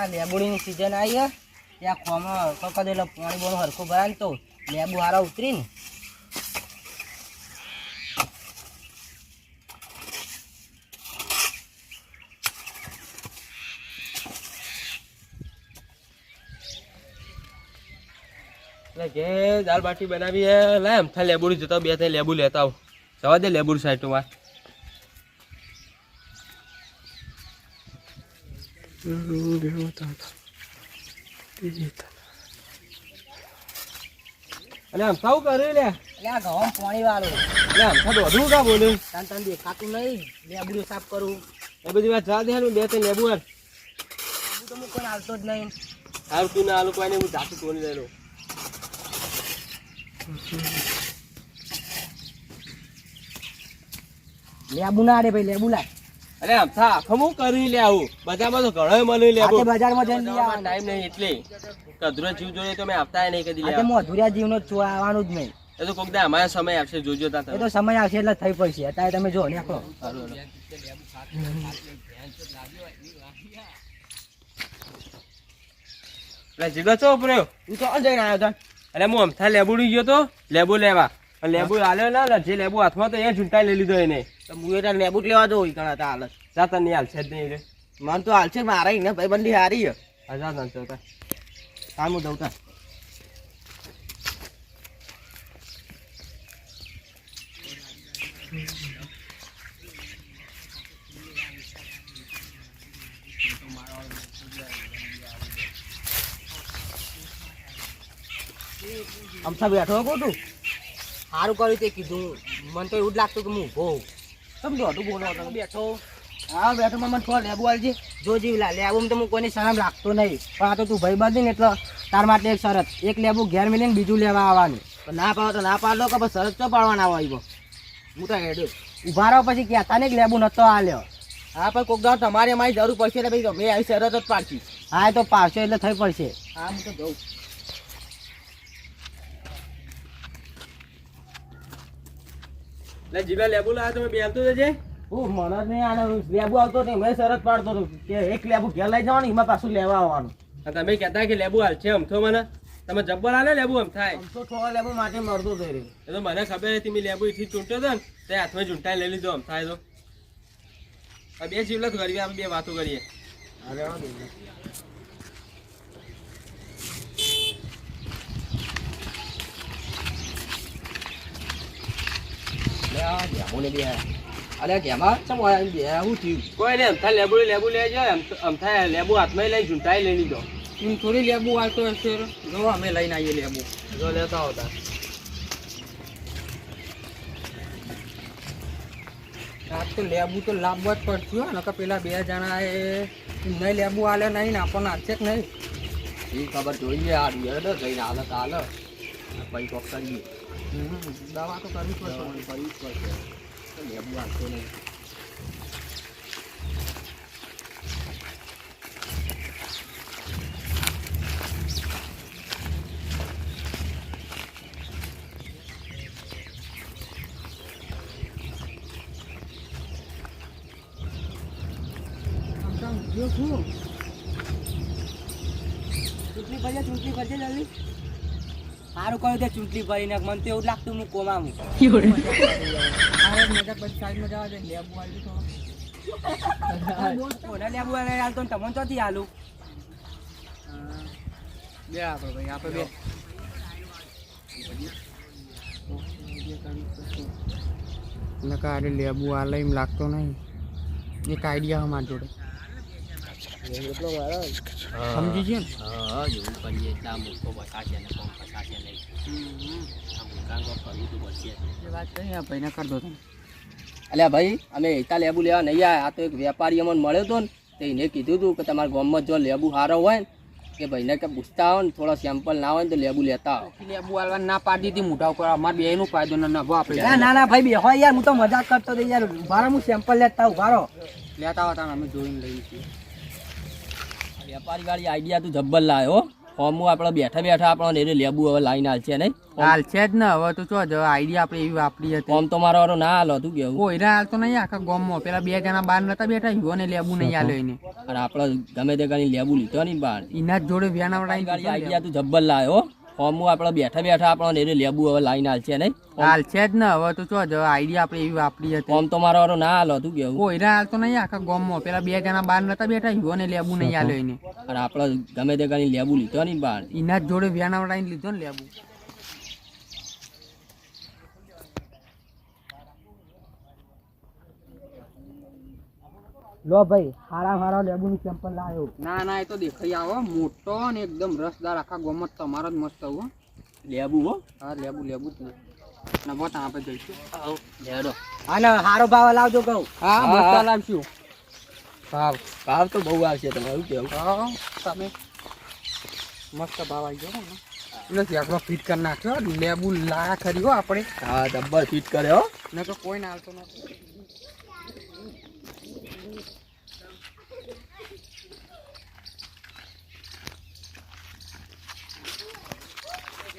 આ લેબુડીની સીઝન આવી હે ત્યાં ખોમાં કકદ એટલે પાણી બોનું હરખું ભરાય ને તો લેબુ હારા ઉતરી ને જે દાલ બાટી બનાવી હે લાય અમથા લેબુડી જતા બે ત્રણ લેબુ લેતા આવ જવા દે લેબુડી સાઈડમાં અલે અમથા હું કર્યું લે આ ઘઉં પાણી વાળું એટલે અમથા દોડું કા બોલ્યું તને દેખાતું નહીં લેબુડી સાફ કરું એ બધી વાત જા દે બે ત્રણ લેબુ હાલ તો હું કોઈ હાલતો જ નહીં હાલ તું ના હાલ કોઈ નહીં હું જાતું તોડી લેલો લેબુ ના રે ભાઈ લેબુ લાય અરે અમથા આખો હું કરી લે આવું બજારમાં તો ઘણો મળી લેબુ આજે બજારમાં જઈને લઈ આવવાનું. ટાઈમ નહીં એટલે કદરો જીવ જોઈએ તો મેં આપતા નહીં કદી આજે લે મોધુરિયા જીવનો જ છું આવવાનું જ નહીં એ તો કોક દે અમારા સમય આપશે જોજો તા એ તો સમય આવશે એટલે થઈ પડશે અત્યારે તમે જો નીકળો જીગા ચો પડ્યો તું તો જઈને આવ્યો તને અરે હું અમથા લેબુડી ગયો તો લેબુ લેવા લેબુ હાલ્યો ના જે લેબુ હાથમાં તો એ ઝૂંટાઈ લઈ લીધો એને તો હું એટલે લેબુ જ લેવા જવું ઘણા હતા હાલત જાતા નહીં હાલશે જ નહીં રે મને તો હાલ છે મારા ને ભાઈ બંડી હારી છે હજાર નાખતો હતા કામ હું દઉં તા અમથા બેઠો કહું તું સારું કર્યું તે કીધું મને તો એવું જ લાગતું કે હું ઊભો તમે દોઢું બોલો તમે બેઠો હા બેઠો મને થોડો લેબુ આવજે જો જીવ લેબુ તો હું કોઈની શરમ રાખતો નહીં પણ આ તો તું ભાઈ બાંધી ને એટલે તાર માટે એક શરત એક લેબુ ઘેર મિલીને બીજું લેવા આવવાનું પણ ના પાડો તો ના પાડો કે પછી શરત તો પાડવાના આવ્યો હું તો હેડ્યો ઊભા રહો પછી કહેતા ને લેબુ નતો આલ્યો હા પણ કોક દાવ તમારે મારી જરૂર પડશે એટલે ભાઈ મેં આવી શરત જ પાડશી હા એ તો પાડશે એટલે થઈ પડશે હા હું તો જઉં જીગા લેબુ લાવ્યા તમે બેલતો જજે મને જ નહીં આને લેબુ આવતો નહીં મેં શરત પાડતો હતો કે એક લેબુ ઘેર લઈ જવાનું એમાં પાછું લેવા આવવાનું તમે કહેતા કે લેબુ હાલ છે અમથો મને તમે જબ્બર હાલે લેબુ એમ થાય તો થોડા લેબુ માટે મળતો થઈ રહ્યો એ તો મને ખબર હતી મેં લેબુ એથી ચૂંટ્યો હતો ને તે હાથમાં ચૂંટાઈ લઈ લીધો એમ થાય તો આ બે જીવલત કરીએ આપણે બે વાતો કરીએ અરે અરે કેમાં શું થયું કોઈ ને અમથા લેબુ લઈ જાય અમથા લેબુ હાથમાં લઈ ચૂંટાઈ લઈ લીધો એમ થોડી લેબુ આવતો હશે જો અમે લઈને આવીએ લેબુ જો લેતા હોતા આજ તો લેબુ તો લાવવા જ પડશે હો નકર પેલા બે જણા એ નહીં લેબુ આલે નહીં ને આપણને આપશે કે નહીં એ ખબર જોઈએ આ રિયડ જઈને હાલત હાલ પછી કોક કરીએ દવા તો કરવી પડશે કરવી જ પડશે લેબુ આપતો નહીં ચૂંટણી કરજે જલ્દી સારું કહ્યું તે ચૂંટણી કરીને મને તો એવું લાગતું હું કોમાં હું મજા પછી સાઈડમાં જવા દે લેબુ આવી તો લેબુ હાલતો ને તમને ચોથી હાલું બે આપણે ભાઈ આપણે બે નકા અરે લેબુ હાલે એમ લાગતો નહીં એક આઈડિયા અમારી જોડે સમજી છે ને હા એવું કરીએ એટલે આ મૂકો બસાશે ને કોમ બસાશે નહીં આ મૂકાંગો કરવું તો પડશે એ વાત કહી આ ભાઈને કરી દો તમે અલ્યા ભાઈ અમે હિતા લેબુ લેવા નહીં આવ્યા આ તો એક વેપારી અમને મળ્યો હતો ને તો એને કીધું હતું કે તમારા ગામમાં જો લેબુ સારો હોય ને કે ભાઈને કે પૂછતા આવો ને થોડા સેમ્પલ ના હોય ને તો લેબુ લેતા આવો લેબુ હાલવા ના પાડી દીધી મોઢા ઉપર અમારે બે નું ફાયદો ના નભો આપણે ના ના ભાઈ બે હોય યાર હું તો મજાક કરતો હતો યાર ઉભારો હું સેમ્પલ લેતા ઉભારો લેતા હતા અમે જોઈને લઈએ છીએ વેપારી વાળી આઈડિયા તું જબ્બર લાવ્યો હોમું આપણે બેઠા બેઠા આપણને એને લેબુ હવે લાઈન હાલ છે નહીં હાલ છે જ ને હવે તો જો આઈડિયા આપણે એવી વાપરી હતી હોમ તો મારો વાળો ના હાલો તું કેવું કોઈને હાલ તો નહીં આખા ગામમાં પેલા 2 જણા બહાર નતા બેઠા યુવાને લેબુ નહીં આલ્યો એને અને આપણે ગમે તે ગાડી લેબુ લીધો નહીં બહાર એના જ જોડે વ્યાના ગાડી આઈડિયા તું જબ્બર લાવ્યો હોમું આપણે બેઠા બેઠા આપણને એને લેબુ હવે લાઈન હાલ છે નહીં હાલ છે જ ને હવે તો જો આઈડિયા આપણે એવી વાપરી હતી હોમ તો મારો વાળો ના હાલો તું કેવું કોઈને હાલ તો નહીં આખા ગામમાં પેલા 2 જણા બહાર નતા બેઠા યુવાને લેબુ નહીં આલ્યો એને અને આપણે ગમે તે ગાડી લેબુ લીધો નહીં બહાર એના જ જોડે વ્યાના લીધો ને લેબુ લો ભાઈ હારા લેબુનું સેમ્પલ લાવ્યો. ના ના એ તો દેખાઈ આવો મોટો ને એકદમ રસદાર આખા ગામમાં તમારો જ મસ્ત હો લેબુ હો હા લેબુ જ ને નવો તા આપણે જઈશું લેડો અને હારો ભાવ લાવજો કહું. હા મસ્ત લાવશું ભાવ ભાવ તો બહુ આવશે તમારું કેવું હા તમે મસ્ત ભાવ આવી ગયો ને નથી આપણો ફિટ કરી નાખ્યો લેબુ લાયા ખરી હો આપણે હા જબ્બર ફિટ કરે હો ને તો કોઈ ના હાલતો નથી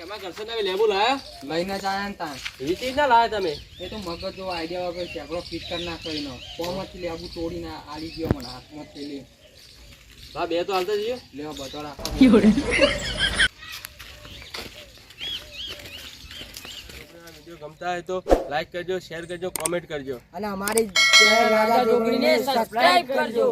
એમાં કરશે તમે લેબુ લાયા લઈને જ આયા ને તાં એવી ચીજ ના લાયા તમે એ તો મગજ જો આઈડિયા વગર છે આપણો ફિટ કરી નાખ્યો એનો કોમાંથી લેબુ તોડીને આલી ગયો મને હાથમાં થયેલી હા બે તો હાલતા જઈએ લેવો બધો રાખો વિડીયો ગમતા હોય તો લાઈક કરજો શેર કરજો કોમેન્ટ કરજો અને અમારી ચેનલ રાજા જોગણીને સબસ્ક્રાઇબ કરજો.